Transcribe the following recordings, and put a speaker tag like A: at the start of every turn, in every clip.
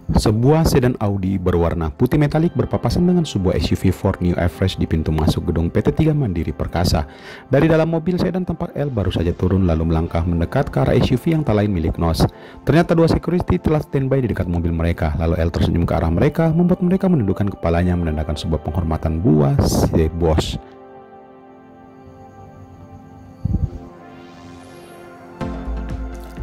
A: Sebuah sedan Audi berwarna putih metalik berpapasan dengan sebuah SUV Ford New Everest di pintu masuk gedung PT3 Mandiri Perkasa. Dari dalam mobil sedan tampak L baru saja turun lalu melangkah mendekat ke arah SUV yang tak lain milik Nos. Ternyata dua security telah standby di dekat mobil mereka. Lalu L tersenyum ke arah mereka, membuat mereka menundukkan kepalanya menandakan sebuah penghormatan buat si bos.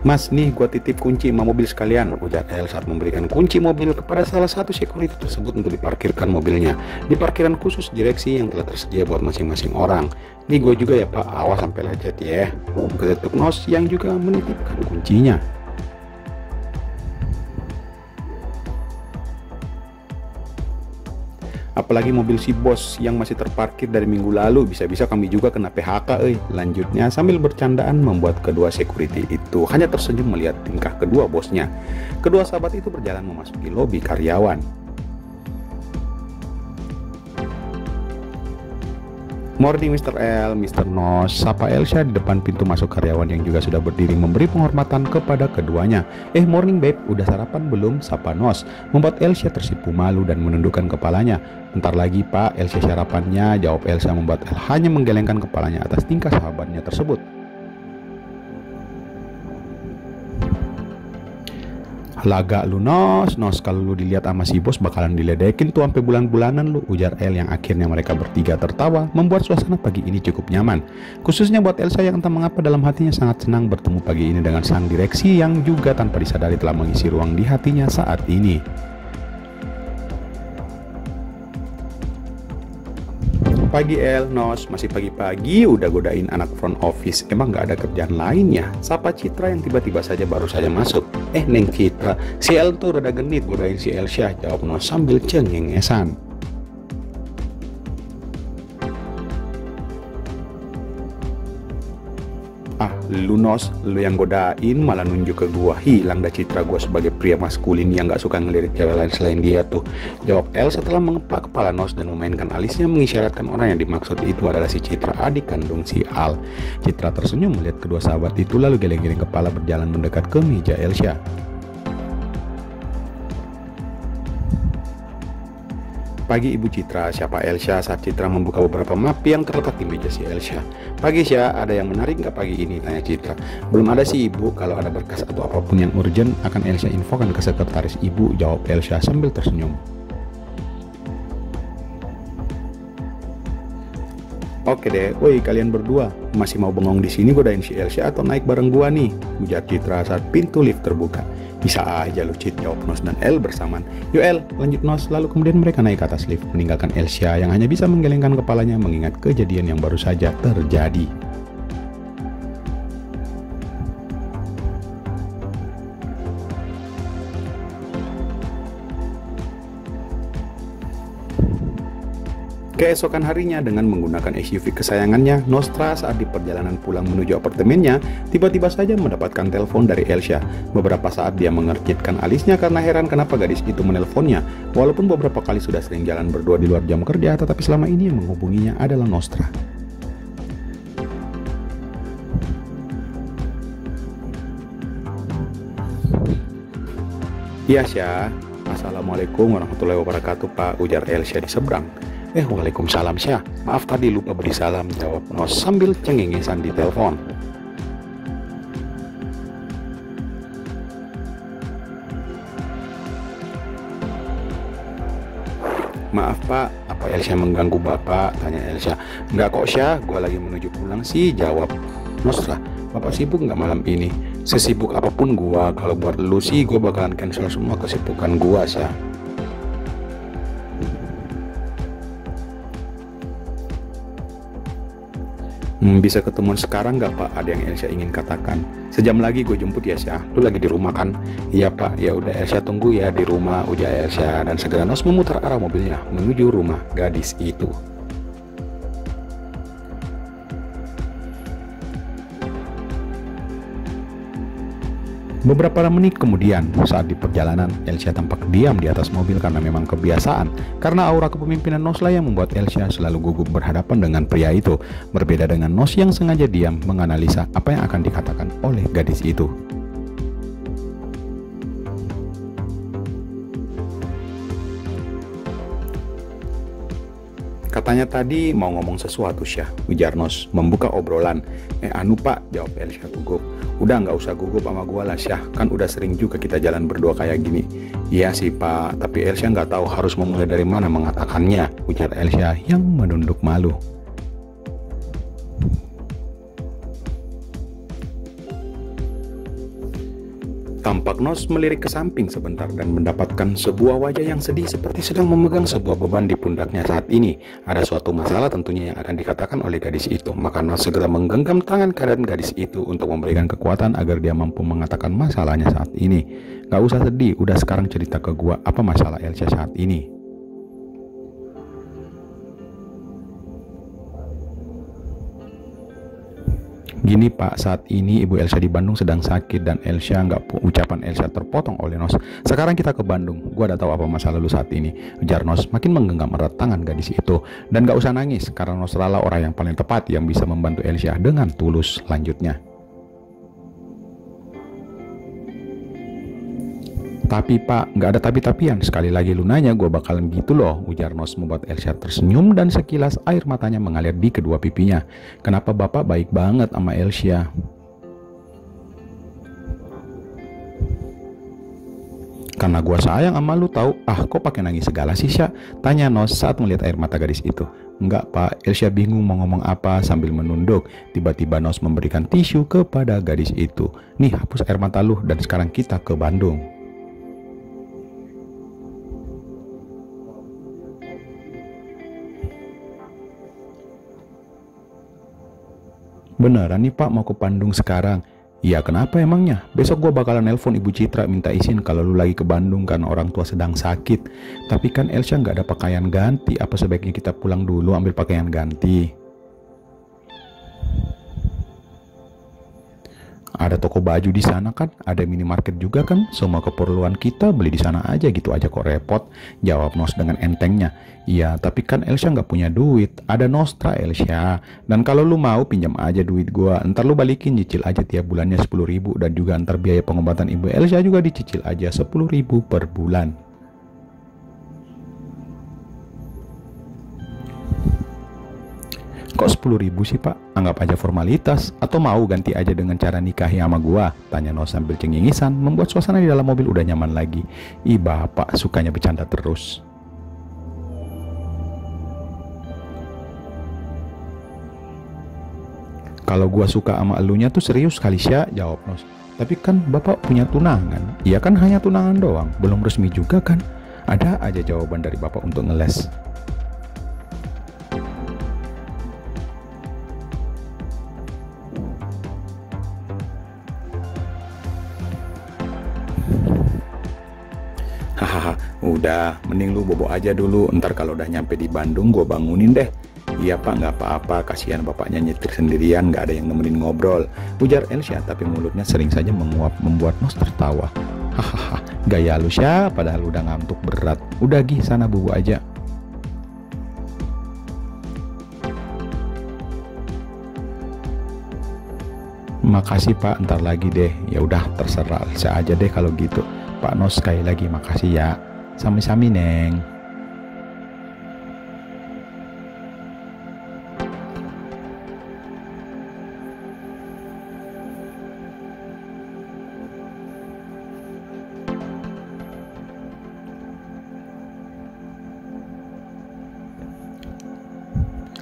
A: "Mas, nih gua titip kunci sama mobil sekalian," ujar L saat memberikan kunci mobil kepada salah satu security tersebut untuk diparkirkan mobilnya di parkiran khusus direksi yang telah tersedia buat masing-masing orang. "Nih gue juga ya Pak, awas sampai lecet ya," ketuk Nos yang juga menitipkan kuncinya. "Apalagi mobil si bos yang masih terparkir dari minggu lalu, bisa-bisa kami juga kena PHK, lanjutnya sambil bercandaan membuat kedua security itu hanya tersenyum melihat tingkah kedua bosnya. Kedua sahabat itu berjalan memasuki lobi karyawan. "Morning Mr. L, Mr. Nos," sapa Elsa di depan pintu masuk karyawan yang juga sudah berdiri memberi penghormatan kepada keduanya. "Morning babe, udah sarapan belum?" sapa Nos, membuat Elsa tersipu malu dan menundukkan kepalanya. "Bentar lagi Pak, Elsa sarapannya," jawab Elsa, membuat El hanya menggelengkan kepalanya atas tingkah sahabatnya tersebut. "Laga lu Nos, kalau lu dilihat sama si bos bakalan diledekin tuh sampai bulan-bulanan lu," ujar El yang akhirnya mereka bertiga tertawa, membuat suasana pagi ini cukup nyaman. Khususnya buat Elsa yang entah mengapa dalam hatinya sangat senang bertemu pagi ini dengan sang direksi yang juga tanpa disadari telah mengisi ruang di hatinya saat ini. "Pagi El, Nos, masih pagi-pagi udah godain anak front office, emang gak ada kerjaan lain ya?" sapa Citra yang tiba-tiba saja baru saja masuk. Neng Citra, si El tuh rada genit godain si Elsa," jawab Nos sambil cengengesan. "Ah, lu Nos, lu yang godain malah nunjuk ke gua, hilang dah citra gua sebagai pria maskulin yang gak suka ngelirik cewek lain selain dia tuh," jawab El setelah mengepak kepala Nos dan memainkan alisnya mengisyaratkan orang yang dimaksud itu adalah si Citra, adik kandung si Al. Citra tersenyum melihat kedua sahabat itu lalu geleng-geleng kepala berjalan mendekat ke meja Elsa. "Pagi Ibu Citra," siapa Elsa saat Citra membuka beberapa map yang terletak di meja si Elsa. "Pagi Sya, ada yang menarik nggak pagi ini?" tanya Citra. "Belum ada sih Ibu, kalau ada berkas atau apapun yang urgent akan Elsa infokan ke sekretaris Ibu," jawab Elsa sambil tersenyum. "Oke deh, woi kalian berdua masih mau bengong di sini godain si Elsa atau naik bareng gua nih?" ujar Citra saat pintu lift terbuka. "Bisa aja lu Cit," jawab Nos dan El bersamaan. "Yuk El, lanjut Nos." Lalu kemudian mereka naik ke atas lift meninggalkan Elsa yang hanya bisa menggelengkan kepalanya mengingat kejadian yang baru saja terjadi. Keesokan harinya dengan menggunakan SUV kesayangannya, Nostra saat di perjalanan pulang menuju apartemennya, tiba-tiba saja mendapatkan telepon dari Elsa. Beberapa saat dia mengerjitkan alisnya karena heran kenapa gadis itu menelponnya. Walaupun beberapa kali sudah sering jalan berdua di luar jam kerja, tetapi selama ini yang menghubunginya adalah Nostra. "Iya Sya, Assalamualaikum warahmatullahi wabarakatuh Pak," ujar Elsa di seberang. "Waalaikumsalam Syah, maaf tadi lupa beri salam," jawab Nos sambil cengengesan di telepon. "Maaf Pak, apa Elsa mengganggu Bapak?" tanya Elsa. "Enggak kok Syah, gue lagi menuju pulang sih," jawab Nostra. "Bapak sibuk nggak malam ini?" "Sesibuk apapun gua, kalau buat lu sih gue bakalan cancel semua kesibukan gua Syah." "Bisa ketemuan sekarang nggak Pak? Ada yang Elsa ingin katakan." "Sejam lagi gue jemput ya Syah, lu lagi di rumah kan?" "Iya Pak." "Ya udah Elsa tunggu ya di rumah," ujar Elsa dan segera Nos memutar arah mobilnya menuju rumah gadis itu. Beberapa menit kemudian, saat di perjalanan, Elsa tampak diam di atas mobil karena memang kebiasaan. Karena aura kepemimpinan Nosla yang membuat Elsa selalu gugup berhadapan dengan pria itu. Berbeda dengan Nos yang sengaja diam menganalisa apa yang akan dikatakan oleh gadis itu. Katanya tadi mau ngomong sesuatu Syah, ujar Nos membuka obrolan. Anu pak, jawab Elsyah gugup. Udah nggak usah gugup sama gua lah Syah, kan udah sering juga kita jalan berdua kayak gini. Iya sih pak, tapi Elsyah nggak tahu harus memulai dari mana mengatakannya, ujar Elsyah yang menunduk malu. Tampak Nos melirik ke samping sebentar dan mendapatkan sebuah wajah yang sedih seperti sedang memegang sebuah beban di pundaknya saat ini. Ada suatu masalah tentunya yang akan dikatakan oleh gadis itu. Maka Nos segera menggenggam tangan kanan gadis itu untuk memberikan kekuatan agar dia mampu mengatakan masalahnya saat ini. Gak usah sedih, udah sekarang cerita ke gua apa masalah Elsyah saat ini. Gini pak, saat ini ibu Elsyah di Bandung sedang sakit dan Elsyah ucapan Elsyah terpotong oleh Nos. Sekarang kita ke Bandung, gua udah tahu apa masalah lu saat ini, ujar Nos makin menggenggam erat tangan gadis itu. Dan gak usah nangis, karena Nos adalah orang yang paling tepat yang bisa membantu Elsyah dengan tulus, lanjutnya. Tapi pak, nggak ada tapi-tapian. Sekali lagi lu nanya, gue bakalan gitu loh, ujar Nos membuat Elsyah tersenyum dan sekilas air matanya mengalir di kedua pipinya. Kenapa bapak baik banget sama Elsyah? Karena gue sayang sama lu tahu. Ah, kok pakai nangis segala sih Syah? Tanya Nos saat melihat air mata gadis itu. Enggak pak, Elsyah bingung mau ngomong apa sambil menunduk. Tiba-tiba Nos memberikan tisu kepada gadis itu. Nih, hapus air mata lu dan sekarang kita ke Bandung. Beneran nih pak mau ke Bandung sekarang? Iya kenapa emangnya? Besok gua bakalan nelpon Ibu Citra minta izin kalau lu lagi ke Bandung karena orang tua sedang sakit. Tapi kan Elsyah nggak ada pakaian ganti, apa sebaiknya kita pulang dulu ambil pakaian ganti? Ada toko baju di sana kan, ada minimarket juga kan, semua keperluan kita beli di sana aja gitu aja kok repot, jawab Nos dengan entengnya. Iya, tapi kan Elsyah nggak punya duit, ada Nostra Elsyah. Dan kalau lu mau pinjam aja duit gua, ntar lu balikin cicil aja tiap bulannya 10.000 dan juga ntar biaya pengobatan ibu Elsyah juga dicicil aja 10.000 per bulan. Kok 10.000 sih pak? Anggap aja formalitas. Atau mau ganti aja dengan cara nikahi sama gua? Tanya Nos sambil cengengisan, membuat suasana di dalam mobil udah nyaman lagi. Ih bapak sukanya bercanda terus. Kalau gua suka sama elunya tuh serius kali Syah, jawab Nos. Tapi kan bapak punya tunangan. Iya kan hanya tunangan doang, belum resmi juga kan? Ada aja jawaban dari bapak untuk ngeles. Hahaha, udah, mending lu bobo aja dulu. Ntar kalau udah nyampe di Bandung, gue bangunin deh. Iya pak, nggak apa-apa. Kasihan bapaknya nyetir sendirian, nggak ada yang nemenin ngobrol, ujar Elsyah. Tapi mulutnya sering saja menguap, membuat Nos tertawa. Hahaha, gaya lu Syah, padahal udah ngantuk berat. Udah gih, sana bobo aja. Makasih pak, ntar lagi deh. Ya udah terserah Elsyah aja deh kalau gitu. Pak Nos sekali lagi makasih ya. Sami-sami neng.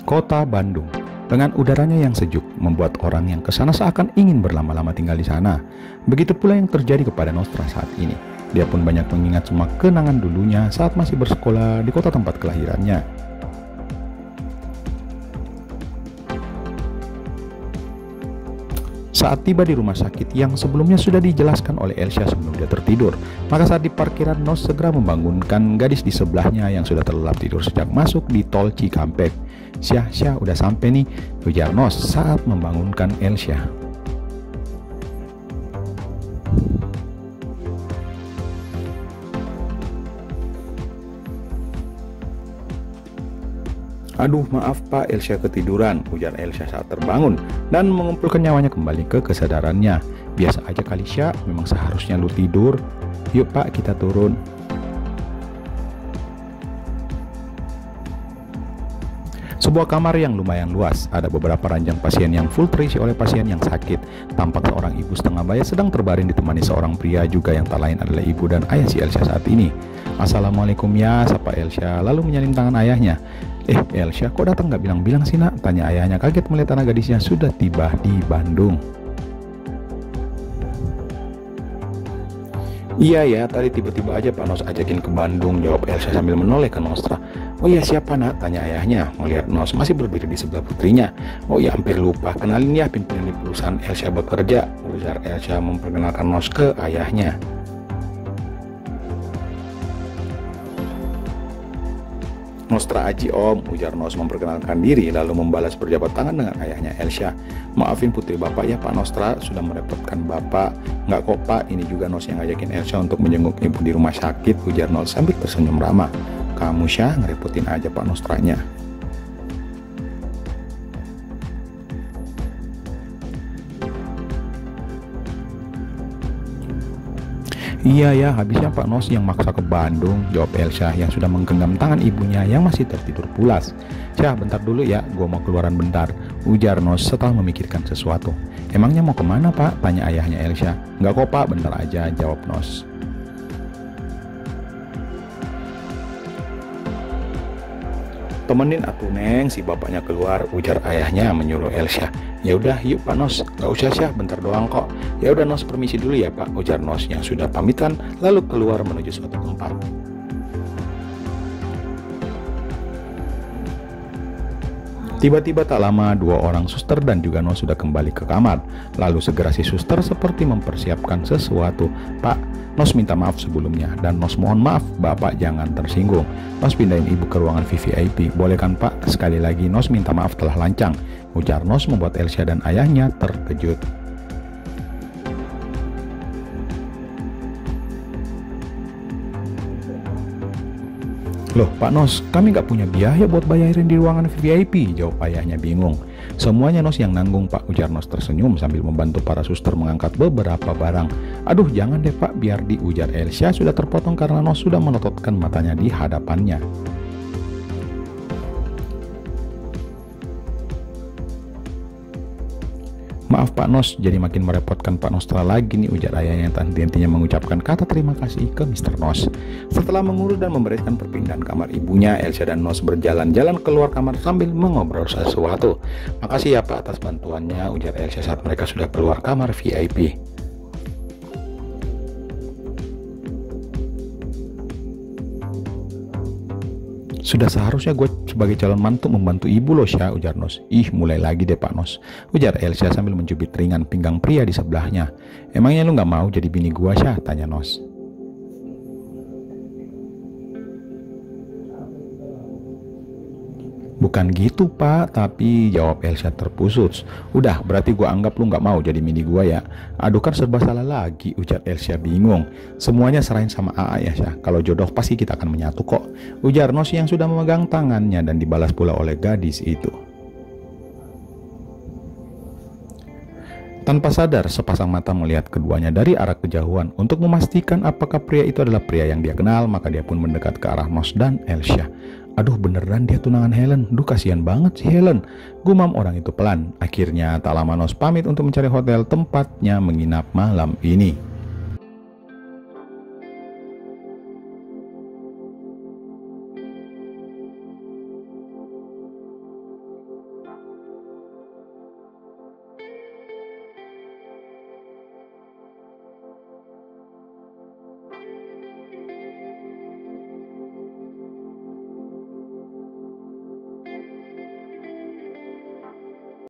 A: Kota Bandung dengan udaranya yang sejuk membuat orang yang kesana seakan ingin berlama-lama tinggal di sana. Begitu pula yang terjadi kepada Nostra saat ini. Dia pun banyak mengingat semua kenangan dulunya saat masih bersekolah di kota tempat kelahirannya. Saat tiba di rumah sakit yang sebelumnya sudah dijelaskan oleh Elsyah sebelum dia tertidur, maka saat di parkiran Nos segera membangunkan gadis di sebelahnya yang sudah terlelap tidur sejak masuk di tol Cikampek. Syah, udah sampai nih, ujar Nos saat membangunkan Elsyah. Aduh maaf pak, Elsyah ketiduran, ujar Elsyah saat terbangun dan mengumpulkan nyawanya kembali ke kesadarannya. Biasa aja kali Syah, memang seharusnya lu tidur. Yuk pak, kita turun. Sebuah kamar yang lumayan luas, ada beberapa ranjang pasien yang full terisi oleh pasien yang sakit. Tampak seorang ibu setengah baya sedang terbaring ditemani seorang pria juga yang tak lain adalah ibu dan ayah si Elsa saat ini. "Assalamualaikum ya," sapa Elsa lalu menyalin tangan ayahnya. Elsa, kok datang nggak bilang-bilang sih nak?" tanya ayahnya kaget melihat anak gadisnya sudah tiba di Bandung. "Iya ya, tadi tiba-tiba aja Pak Nos ajakin ke Bandung," jawab Elsa sambil menoleh ke Nostra. "Oh iya, siapa nak?" tanya ayahnya melihat Nos masih berdiri di sebelah putrinya. "Oh ya, hampir lupa, kenalin ya pimpinan di perusahaan Elsa bekerja," ujar Elsa memperkenalkan Nos ke ayahnya. "Nostra Aji om," ujar Nos memperkenalkan diri lalu membalas berjabat tangan dengan ayahnya Elsa. "Maafin putri bapak ya Pak Nostra, sudah merepotkan bapak." "Nggak kok Pak, ini juga Nos yang ngajakin Elsa untuk menjenguk ibu di rumah sakit," ujar Nos sambil tersenyum ramah. "Kamu Syah ngerepotin aja Pak Nostranya." "Iya ya, habisnya Pak Nos yang maksa ke Bandung," jawab Elsa yang sudah menggenggam tangan ibunya yang masih tertidur pulas. "Syah, bentar dulu ya, gua mau keluaran bentar," ujar Nos setelah memikirkan sesuatu. "Emangnya mau kemana Pak?" tanya ayahnya Elsa. "Nggak kok Pak, bentar aja," jawab Nos. "Temenin atuh Neng, si bapaknya keluar," ujar ayahnya menyuruh Elsa. "Ya udah yuk Pak Nos, gak usah Syah, bentar doang kok." "Ya udah Nos, permisi dulu ya Pak," ujar Nos yang sudah pamitan lalu keluar menuju suatu tempat. Tiba-tiba tak lama dua orang suster dan juga Nos sudah kembali ke kamar. Lalu segera si suster seperti mempersiapkan sesuatu. "Pak, Nos minta maaf sebelumnya dan Nos mohon maaf Bapak jangan tersinggung. Nos pindahin ibu ke ruangan VVIP. Boleh kan Pak? Sekali lagi Nos minta maaf telah lancang," ujar Nos membuat Elsa dan ayahnya terkejut. "Loh Pak Nos, kami nggak punya biaya buat bayarin di ruangan VIP," jawab ayahnya bingung. "Semuanya Nos yang nanggung Pak," ujar Nos tersenyum sambil membantu para suster mengangkat beberapa barang. "Aduh jangan deh Pak, biar di," ujar Elsa sudah terpotong karena Nos sudah menototkan matanya di hadapannya. "Maaf Pak Nos, jadi makin merepotkan Pak Nostra lagi nih," ujar ayahnya yang tak henti-hentinya mengucapkan kata terima kasih ke Mr. Nos. Setelah mengurus dan membereskan perpindahan kamar ibunya, Elsa dan Nos berjalan-jalan keluar kamar sambil mengobrol sesuatu. "Makasih ya Pak atas bantuannya," ujar Elsa saat mereka sudah keluar kamar VIP. "Sudah seharusnya gue sebagai calon mantu membantu ibu loh Syah," ujar Nos. "Ih, mulai lagi deh Pak Nos," ujar Elsa sambil mencubit ringan pinggang pria di sebelahnya. "Emangnya lu nggak mau jadi bini gua Syah?" tanya Nos. "Bukan gitu Pak, tapi," jawab Elsa terpusut. "Udah, berarti gua anggap lu nggak mau jadi bini gua ya." "Aduh kan serba salah lagi," ujar Elsa bingung. "Semuanya serahin sama AA ya Syah, kalau jodoh pasti kita akan menyatu kok," ujar Nos yang sudah memegang tangannya dan dibalas pula oleh gadis itu. Tanpa sadar, sepasang mata melihat keduanya dari arah kejauhan. Untuk memastikan apakah pria itu adalah pria yang dia kenal, maka dia pun mendekat ke arah Nos dan Elsa. "Aduh beneran dia tunangan Helen, duh kasihan banget si Helen," gumam orang itu pelan. Akhirnya tak lama Nos pamit untuk mencari hotel tempatnya menginap malam ini.